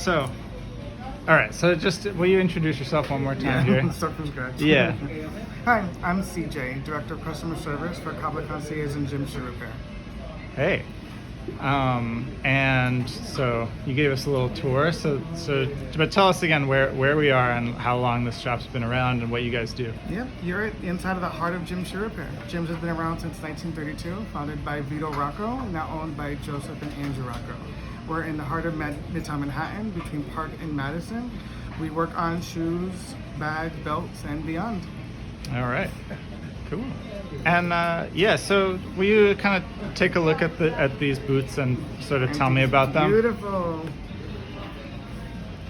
So, all right. So just will you introduce yourself one more time here? Start from scratch. Yeah. Hi, I'm CJ, Director of Customer Service for Cobbler Concierge and Gym Shoe Repair. Hey. And so you gave us a little tour. But tell us again where we are and how long this shop's been around and what you guys do. Yep, you're inside of the heart of Gym Shoe Repair. Gym's has been around since 1932, founded by Vito Rocco, now owned by Joseph and Andrew Rocco. We're in the heart of Midtown Manhattan, between Park and Madison. We work on shoes, bags, belts, and beyond. All right. Cool. And so will you kind of take a look at these boots and sort of tell me about them? Beautiful.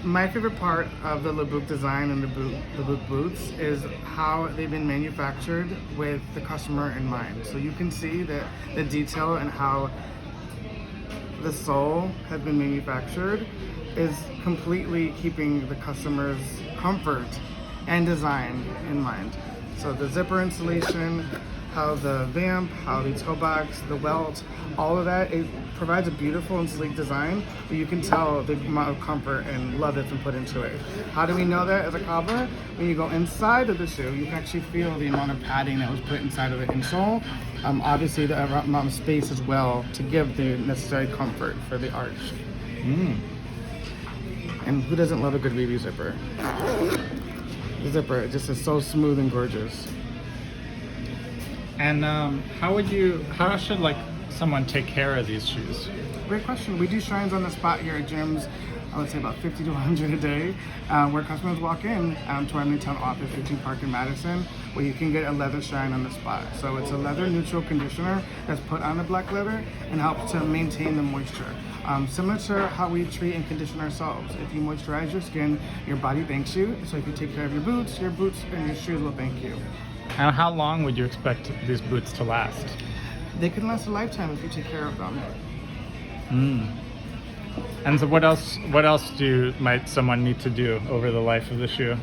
My favorite part of the Labucq design and the Labucq boots is how they've been manufactured with the customer in mind. So you can see the detail and how the sole has been manufactured is completely keeping the customer's comfort and design in mind. So the zipper installation, how the vamp, how the toe box, the welt, all of that, it provides a beautiful and sleek design, but you can tell the amount of comfort and love that's been put into it. How do we know that as a cobbler? When you go inside of the shoe, you can actually feel the amount of padding that was put inside of the insole. Obviously the amount of space as well to give the necessary comfort for the arch. And who doesn't love a good BB zipper? The zipper just is so smooth and gorgeous. And how should like someone take care of these shoes? Great question. We do shines on the spot here at gyms. I would say about 50 to 100 a day, where customers walk in to our Midtown office, 15 Park in Madison, where you can get a leather shine on the spot. So it's a leather neutral conditioner that's put on the black leather and helps to maintain the moisture. Similar to how we treat and condition ourselves. If you moisturize your skin, your body thanks you. So if you take care of your boots and your shoes will thank you. And how long would you expect these boots to last? They can last a lifetime if you take care of them. And so what else might someone need to do over the life of the shoe?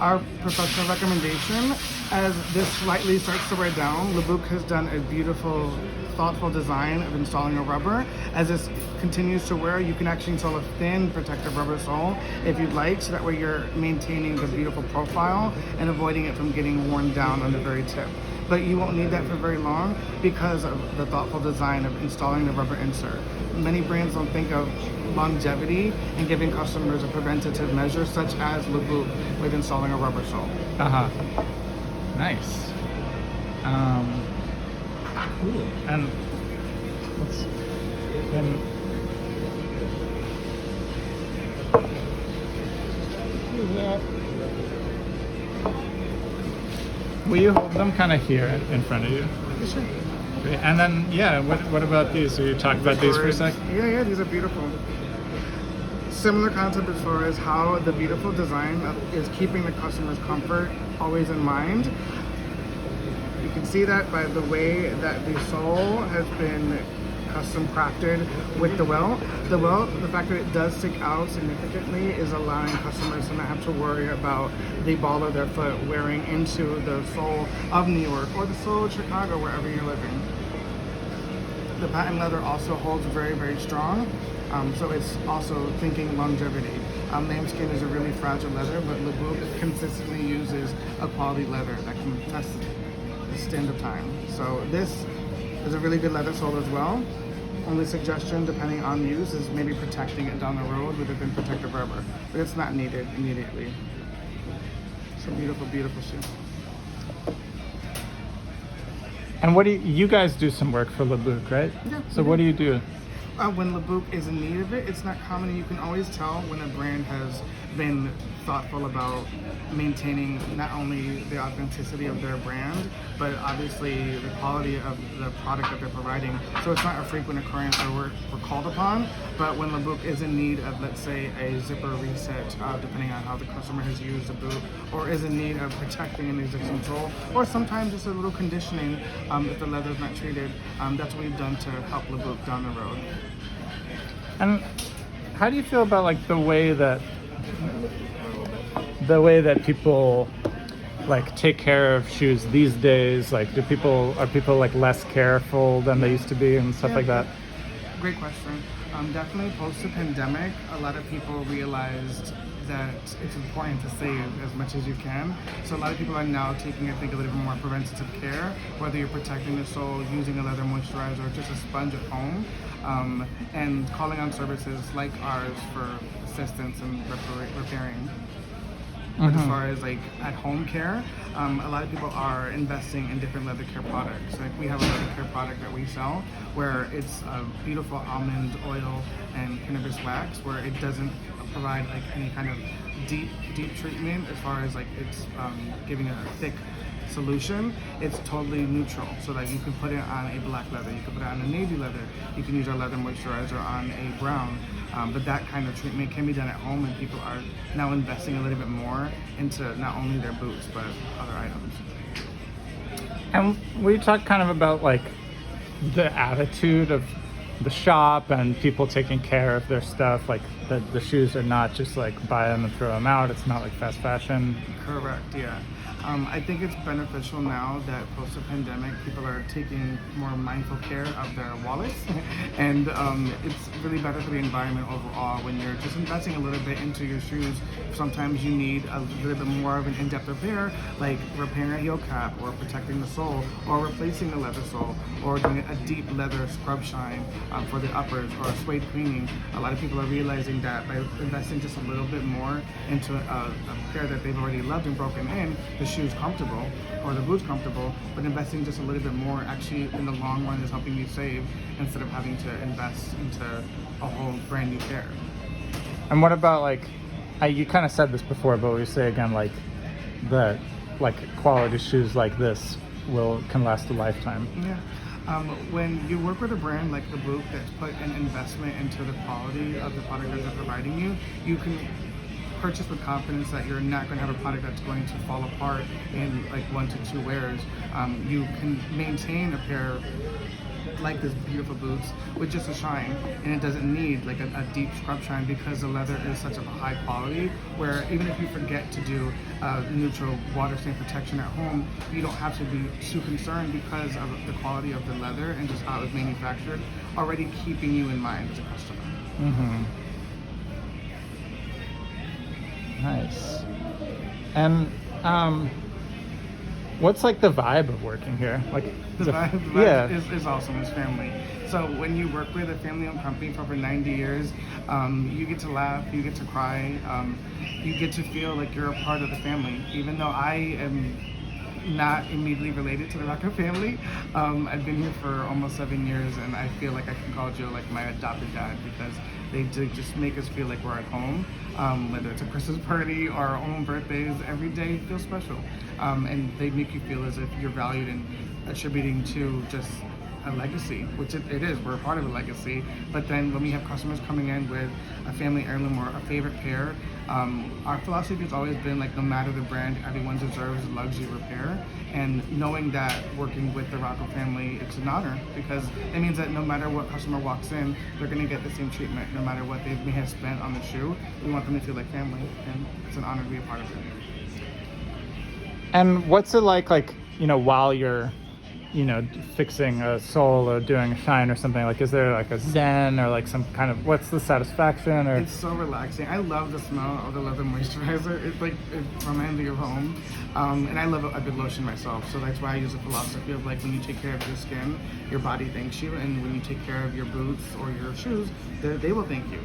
Our professional recommendation, as this slightly starts to wear down, Labucq has done a beautiful, thoughtful design of installing a rubber. As this continues to wear, you can actually install a thin protective rubber sole if you'd like, so that way you're maintaining the beautiful profile and avoiding it from getting worn down on the very tip. But you won't need that for very long because of the thoughtful design of installing the rubber insert. Many brands don't think of longevity and giving customers a preventative measure such as Labucq with installing a rubber sole. Nice. Cool. And will you hold them kind of here in front of you? Sure. Great. And then, what about these? Will you talk about these for a sec? Yeah, these are beautiful. Similar concept as far as how the beautiful design is keeping the customer's comfort always in mind. You can see that by the way that the sole has been custom crafted with the welt. The fact that it does stick out significantly is allowing customers to not have to worry about the ball of their foot wearing into the sole of New York or the sole of Chicago, wherever you're living. The patent leather also holds very, very strong, so it's also thinking longevity. Lambskin is a really fragile leather, but Labucq consistently uses a quality leather that can test the stand of time. So this is a really good leather sole as well. Only suggestion, depending on use, is maybe protecting it down the road with a thin protective rubber, but it's not needed immediately. It's a beautiful, beautiful shoe. And what do you guys do some work for Labucq, right? Yeah. So what do you do? When Labucq is in need of it, it's not common. You can always tell when a brand has been thoughtful about maintaining not only the authenticity of their brand, but obviously the quality of the product that they're providing. So it's not a frequent occurrence where we're called upon, but when Labucq is in need of, let's say, a zipper reset, depending on how the customer has used the boot, or is in need of protecting an existing sole, or sometimes just a little conditioning if the leather's not treated, that's what we've done to help Labucq down the road. And how do you feel about like the way that people like take care of shoes these days? Like are people like less careful than they used to be and stuff like that? Great question. Definitely post the pandemic, a lot of people realized that it's important to save as much as you can. So a lot of people are now taking, I think, a little bit more preventative care, whether you're protecting the sole, using a leather moisturizer, or just a sponge at home, and calling on services like ours for assistance and repairing. But as far as like at home care, a lot of people are investing in different leather care products. Like we have a leather care product that we sell where it's a beautiful almond oil and cannabis wax, where it doesn't provide like any kind of deep treatment as far as like it's giving a thick solution. It's totally neutral, so that you can put it on a black leather, you can put it on a navy leather, you can use our leather moisturizer on a brown. But that kind of treatment can be done at home, and people are now investing a little bit more into not only their boots but other items. And we talked kind of about like the attitude of the shop and people taking care of their stuff, like the shoes are not just like buy them and throw them out. It's not like fast fashion. Correct, yeah. I think it's beneficial now that post the pandemic, people are taking more mindful care of their wallets, and it's really better for the environment overall when you're just investing a little bit into your shoes. Sometimes you need a little bit more of an in-depth repair, like repairing a heel cap, or protecting the sole, or replacing the leather sole, or doing a deep leather scrub shine for the uppers, or suede cleaning. A lot of people are realizing that by investing just a little bit more into a pair that they've already loved and broken in, the shoe's comfortable or the boot's comfortable, but investing just a little bit more actually in the long run is helping you save instead of having to invest into a whole brand new pair. And what about like, you kind of said this before, but we say again, like the quality shoes like this can last a lifetime. Yeah. When you work with a brand like Labucq that's put an investment into the quality of the product that they're providing you, you can purchase with confidence that you're not going to have a product that's going to fall apart in like 1 to 2 wears. You can maintain a pair like this beautiful boots with just a shine, and it doesn't need like a deep scrub shine because the leather is such of a high quality where even if you forget to do neutral water stain protection at home, you don't have to be too concerned because of the quality of the leather and just how it was manufactured, already keeping you in mind as a customer. Mm-hmm. Nice. And what's like the vibe of working here? Like the vibe is awesome. It's family. So when you work with a family-owned company for over 90 years, you get to laugh, you get to cry, you get to feel like you're a part of the family. Even though I am not immediately related to the Rocker family, I've been here for almost 7 years, and I feel like I can call Joe like my adopted dad because they just make us feel like we're at home. Whether it's a Christmas party or our own birthdays, every day feels special. And they make you feel as if you're valued and attributing to just a legacy, which it is. We're a part of a legacy. But then when we have customers coming in with a family heirloom or a favorite pair, our philosophy has always been like, no matter the brand, everyone deserves luxury repair. And knowing that working with the Rocco family, it's an honor because it means that no matter what customer walks in, they're going to get the same treatment, no matter what they may have spent on the shoe. We want them to feel like family, and it's an honor to be a part of it. And what's it like, while you're, fixing a sole or doing a shine or something, like, is there like a zen or like some kind of, what's the satisfaction? Or it's so relaxing. I love the smell of the leather moisturizer. It's like, it reminds me of home. And I love a good lotion myself, so that's why I use the philosophy of like, when you take care of your skin, your body thanks you, and when you take care of your boots or your shoes, they will thank you.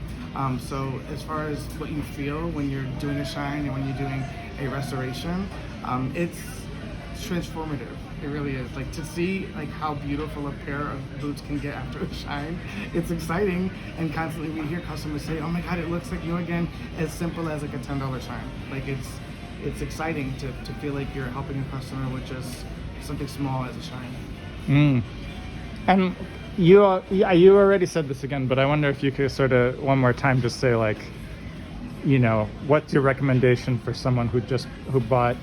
So as far as what you feel when you're doing a shine and when you're doing a restoration, it's transformative. It really is. Like, to see like how beautiful a pair of boots can get after a shine, it's exciting. And constantly we hear customers say, "Oh my God, it looks like new again." As simple as like a $10 shine. Like, it's exciting to feel like you're helping a customer with just something small as a shine. And you already said this again, but I wonder if you could sort of one more time just say like, what's your recommendation for someone who bought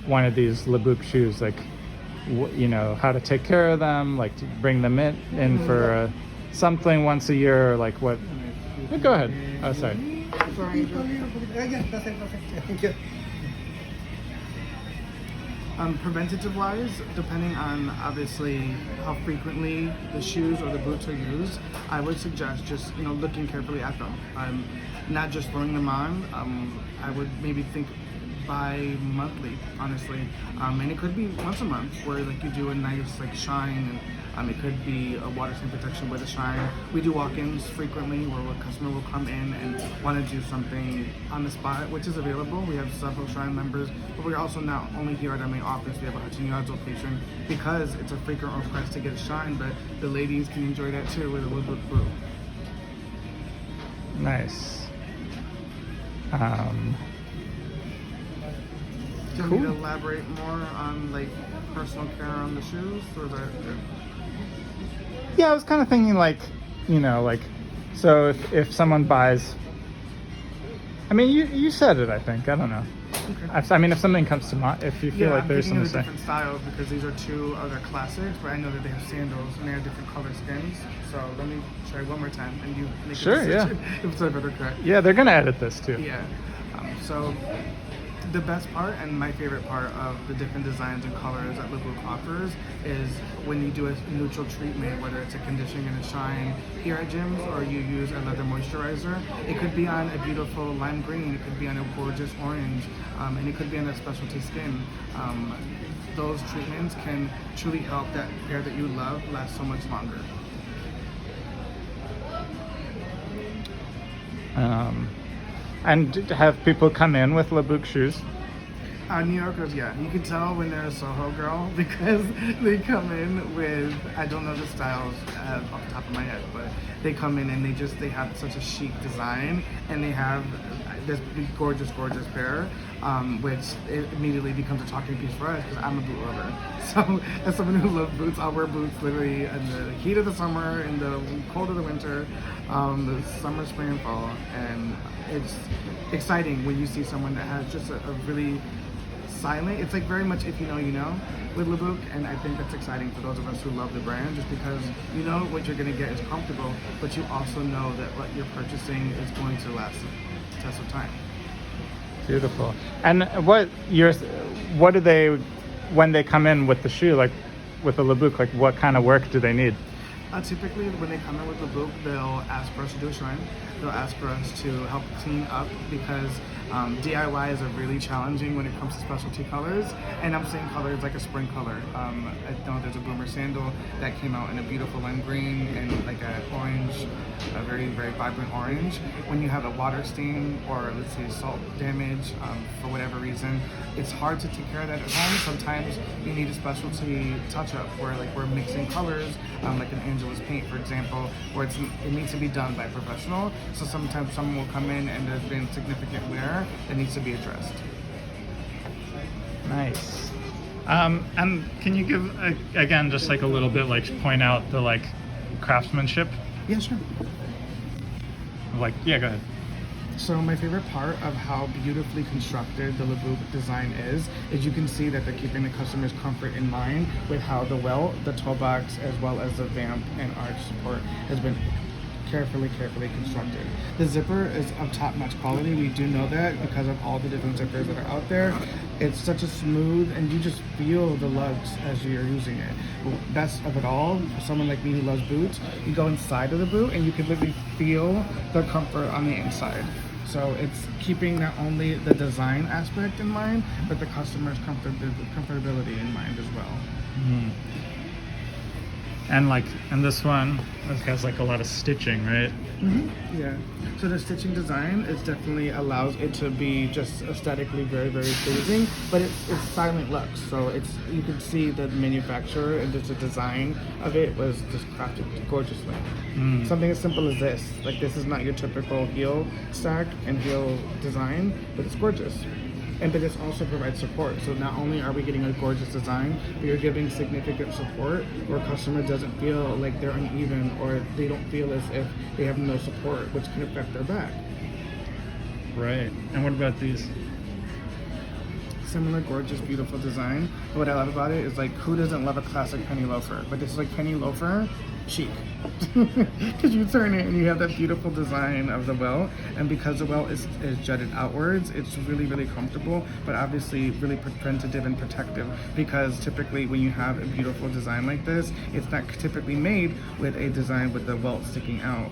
one of these Labucq shoes, like, how to take care of them, like to bring them in for something once a year, or like what? Go ahead. Oh, sorry. Preventative wise, depending on obviously how frequently the shoes or the boots are used, I would suggest just looking carefully at them. Not just throwing them on. I would maybe think bi-monthly, honestly, and it could be once a month where like you do a nice like shine, and it could be a water stain protection with a shine. We do walk-ins frequently where a customer will come in and want to do something on the spot, which is available. We have several shine members, but we're also not only here at our main office. We have a Hudson Yards location because it's a frequent request to get a shine, but the ladies can enjoy that too with a Labucq brew. Nice. Do you want me to elaborate more on like personal care on the shoes, or that? Yeah, I was kind of thinking like, so if someone buys, I mean, you said it, I think. I don't know. Okay. I mean, if something comes to mind, if you feel like there's something to say. different styles because these are two other classics, but I know that they have sandals and they have different color skins. So let me try one more time and you make Sure, a decision if it's better correct. Yeah, they're gonna edit this too. Yeah. So the best part and my favorite part of the different designs and colors that Labucq offers is when you do a neutral treatment, whether it's a conditioning and a shine here at gyms or you use a leather moisturizer. It could be on a beautiful lime green, it could be on a gorgeous orange, and it could be on a specialty skin. Those treatments can truly help that hair that you love last so much longer. And have people come in with Labucq shoes? New Yorkers, yeah. You can tell when they're a Soho girl because they come in with, I don't know the styles off the top of my head, but they come in and they have such a chic design, and they have this gorgeous pair, which it immediately becomes a talking piece for us because I'm a boot lover. So as someone who loves boots, I'll wear boots literally in the heat of the summer, in the cold of the winter, the summer, spring, and fall. And it's exciting when you see someone that has just a really silent, it's like very much if you know, you know, with Labucq, and I think that's exciting for those of us who love the brand, just because you know what you're going to get is comfortable, but you also know that what you're purchasing is going to last the test of time. Beautiful. And what do they, when they come in with the shoe, like with the Labucq, like what kind of work do they need? Typically, when they come in with Labucq, they'll ask for us to do a shine. They'll ask for us to help clean up because DIYs are really challenging when it comes to specialty colors. And I'm saying colors like a spring color. I know there's a Boomer sandal that came out in a beautiful lime green and like an orange, a very, very vibrant orange. When you have a water stain or let's say salt damage for whatever reason, it's hard to take care of that at home. Sometimes you need a specialty touch-up where like we're mixing colors, like an Angelus paint, for example, where it needs to be done by a professional. So sometimes someone will come in and there's been significant wear that needs to be addressed. Nice. And can you give again just like a little bit, like point out the like craftsmanship? Yeah, sure. Like, yeah, go ahead. So my favorite part of how beautifully constructed the Labucq design is you can see that they're keeping the customer's comfort in mind with how the welt, the toe box, as well as the vamp and arch support has been carefully constructed. The zipper is of top-notch quality. We do know that because of all the different zippers that are out there. It's such a smooth, and you just feel the lugs as you're using it. Best of it all, for someone like me who loves boots, you go inside of the boot and you can literally feel the comfort on the inside. So it's keeping not only the design aspect in mind, but the customer's comfortability in mind as well. Mm. And this one, this has like a lot of stitching, right? Mm-hmm. Yeah. So the stitching design is definitely allows it to be just aesthetically very, very pleasing, but it's silent looks. So you can see the manufacturer and just the design of it was just crafted gorgeously. Mm. Something as simple as this. Like this is not your typical heel stack and heel design, but it's gorgeous. But this also provides support. So not only are we getting a gorgeous design, but you're giving significant support where a customer doesn't feel like they're uneven or they don't feel as if they have no support, which can affect their back. Right. And what about these? Similar, gorgeous, beautiful design. What I love about it is like, who doesn't love a classic penny loafer? But this is like penny loafer chic. Because you turn it and you have that beautiful design of the welt, and because the welt is jutted outwards, it's really, really comfortable, but obviously really preventative and protective, because typically when you have a beautiful design like this, it's not typically made with a design with the welt sticking out.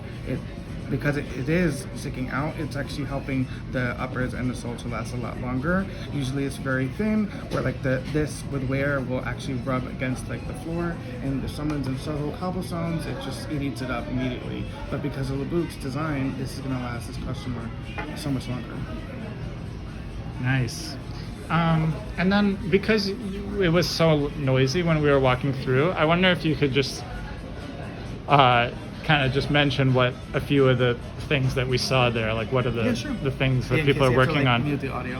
Because it is sticking out, it's actually helping the uppers and the sole to last a lot longer. Usually it's very thin, where like this with wear will actually rub against like the floor, and if someone's in Soho cobblestones, it eats it up immediately. But because of Labucq's design, this is gonna last this customer so much longer. Nice. And then because it was so noisy when we were walking through, I wonder if you could just kind of just mention what a few of the things that we saw there, like what are the things that people are working on. Mute the audio.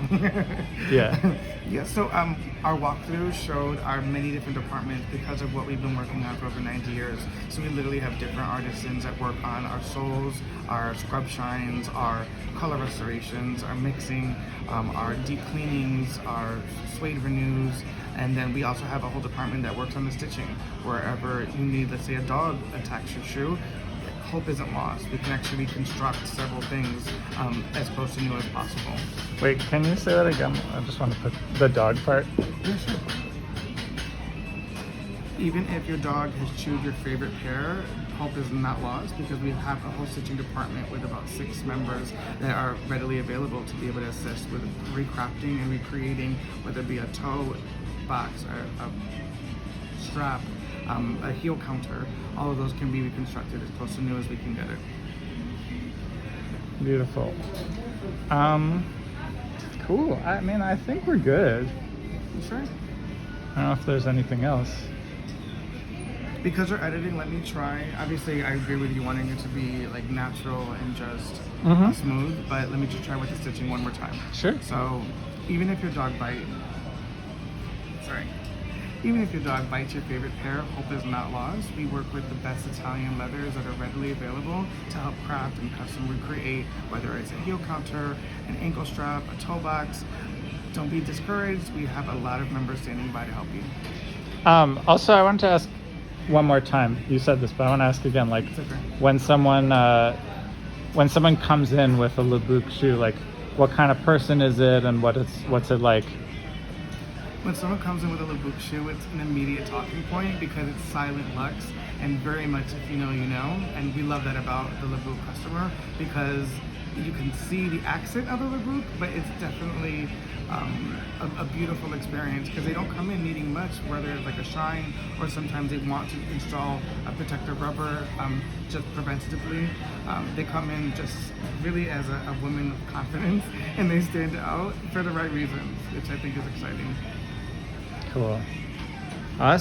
Yeah. Yeah, so our walkthrough showed our many different departments because of what we've been working on for over 90 years. So we literally have different artisans that work on our soles, our scrub shines, our color restorations, our mixing, our deep cleanings, our suede renews, and then we also have a whole department that works on the stitching. Wherever you need, let's say a dog attacks your shoe, hope isn't lost. We can actually reconstruct several things as close to new as possible. Wait, can you say that again? I just want to put the dog part. Yeah, sure. Even if your dog has chewed your favorite pair, hope is not lost, because we have a whole stitching department with about 6 members that are readily available to be able to assist with recrafting and recreating, whether it be a toe box, a strap, a heel counter. All of those can be reconstructed as close to new as we can get it. Beautiful. Cool. I mean, I think we're good. You sure? I don't know if there's anything else. Because we're editing, let me try. Obviously, I agree with you wanting it to be like natural and just smooth, but let me just try with the stitching one more time. Sure. So, even if your dog even if your dog bites your favorite pair, hope is not lost. We work with the best Italian leathers that are readily available to help craft and custom recreate, whether it's a heel counter, an ankle strap, a toe box. Don't be discouraged. We have a lot of members standing by to help you. Also, I wanted to ask one more time. You said this, but I want to ask again. Like, It's okay. when someone comes in with a Labucq shoe, like, what kind of person is it, and what's it like? When someone comes in with a Labucq shoe, it's an immediate talking point because it's silent luxe, and very much if you know, you know. And we love that about the Labucq customer, because you can see the accent of the Labucq, but it's definitely a beautiful experience, because they don't come in needing much, whether it's like a shine or sometimes they want to install a protective rubber just preventatively. They come in just really as a woman of confidence, and they stand out for the right reasons, which I think is exciting. Cool. Awesome.